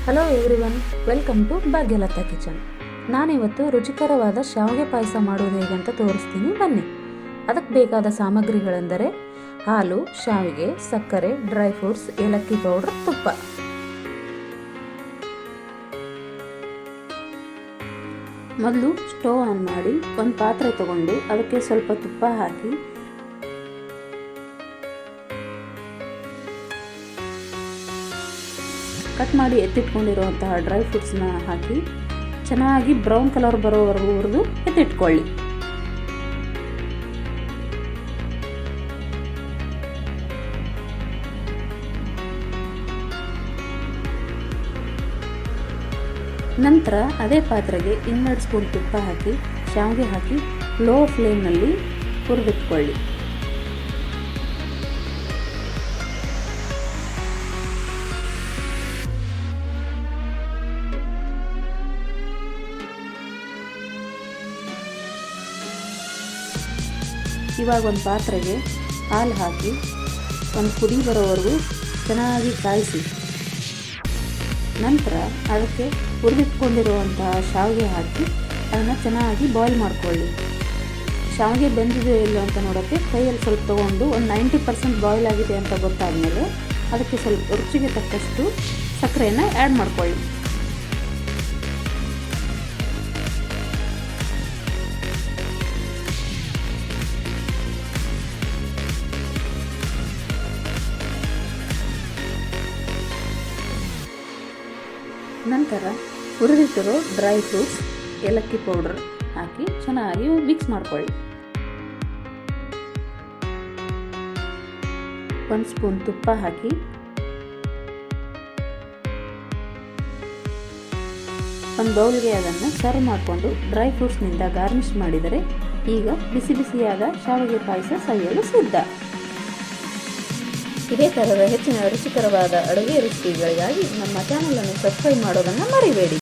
Hello everyone, welcome to Bhagyalatha kitchen. ನಾನಿವತ್ತು ರುಚಿಕರವಾದ ಶಾವಿಗೆ ಪಾಯಸ ಮಾಡೋದು ಹೇಗೆ ಅಂತ ತೋರಿಸ್ತೀನಿ, ಬನ್ನಿ. ಅದಕ್ಕೆ ಬೇಕಾದ ಸಾಮಗ್ರಿಗಳೆಂದರೆ ಹಾಲು, ಶಾವಿಗೆ, ಸಕ್ಕರೆ, ಡ್ರೈ ಫ್ರೂಟ್ಸ್, ಏಲಕ್ಕಿ ಪೌಡರ್, ತುಪ್ಪ. ಮೊದಲು ಸ್ಟವ್ ಆನ್ ಮಾಡಿ ಒಂದು ಪಾತ್ರೆ ತಗೊಂಡು ಅದಕ್ಕೆ ಸ್ವಲ್ಪ ತುಪ್ಪ ಹಾಕಿ ಕಟ್ ಮಾಡಿ ಎತ್ತಿಟ್ಕೊಂಡಿರುವಂತಹ ಡ್ರೈ ಫ್ರೂಟ್ಸ್ನ ಹಾಕಿ ಚೆನ್ನಾಗಿ ಬ್ರೌನ್ ಕಲರ್ ಬರೋವರೆಗೂ ಹುರಿದು ಎತ್ತಿಟ್ಕೊಳ್ಳಿ. ನಂತರ ಅದೇ ಪಾತ್ರೆಗೆ 2 ಸ್ಪೂನ್ ತುಪ್ಪ ಹಾಕಿ ಶಾವಿಗೆ ಹಾಕಿ ಲೋ ಫ್ಲೇಮ್ನಲ್ಲಿ ಹುರಿದಿಟ್ಕೊಳ್ಳಿ. ಇವಾಗ ಒಂದು ಪಾತ್ರೆಗೆ ಹಾಲು ಹಾಕಿ ಒಂದು ಕುದಿ ಬರೋವರೆಗೂ ಚೆನ್ನಾಗಿ ಕಾಯಿಸಿ. ನಂತರ ಅದಕ್ಕೆ ಹುರಿದಿಟ್ಕೊಂಡಿರುವಂತಹ ಶಾವಿಗೆ ಹಾಕಿ ಅದನ್ನು ಚೆನ್ನಾಗಿ ಬಾಯ್ಲ್ ಮಾಡಿಕೊಳ್ಳಿ. ಶಾವಿಗೆ ಬೆಂದಿದೆ ಇಲ್ಲ ಅಂತ ನೋಡೋಕ್ಕೆ ಕೈಯಲ್ಲಿ ಸ್ವಲ್ಪ ತೊಗೊಂಡು ಒಂದು 90% ಬಾಯ್ಲ್ ಆಗಿದೆ ಅಂತ ಗೊತ್ತಾದಮೇಲೆ ಅದಕ್ಕೆ ಸ್ವಲ್ಪ ರುಚಿಗೆ ತಕ್ಕಷ್ಟು ಸಕ್ಕರೆಯನ್ನು ಆ್ಯಡ್ ಮಾಡಿಕೊಳ್ಳಿ. ನಂತರ ಹುರಿದಿಟ್ಟಿರೋ ಡ್ರೈ ಫ್ರೂಟ್ಸ್, ಏಲಕ್ಕಿ ಪೌಡರ್ ಹಾಕಿ ಚೆನ್ನಾಗಿ ಮಿಕ್ಸ್ ಮಾಡ್ಕೊಳ್ಳಿ. 1 ಸ್ಪೂನ್ ತುಪ್ಪ ಹಾಕಿ ಒಂದು ಬೌಲ್ಗೆ ಅದನ್ನು ಸರ್ವ್ ಮಾಡಿಕೊಂಡು ಡ್ರೈ ಫ್ರೂಟ್ಸ್ನಿಂದ ಗಾರ್ನಿಷ್ ಮಾಡಿದರೆ ಈಗ ಬಿಸಿ ಬಿಸಿಯಾದ ಶಾವಿಗೆ ಪಾಯಸ ಸವಿಯಲು ಸಿದ್ಧ. ಇದೇ ಥರದ ಹೆಚ್ಚಿನ ರುಚಿಕರವಾದ ಅಡುಗೆ ರೆಸಿಪಿಗಳಿಗಾಗಿ ನಮ್ಮ ಚಾನಲನ್ನು ಸಬ್ಸ್ಕ್ರೈಬ್ ಮಾಡೋದನ್ನು ಮರಿಬೇಡಿ.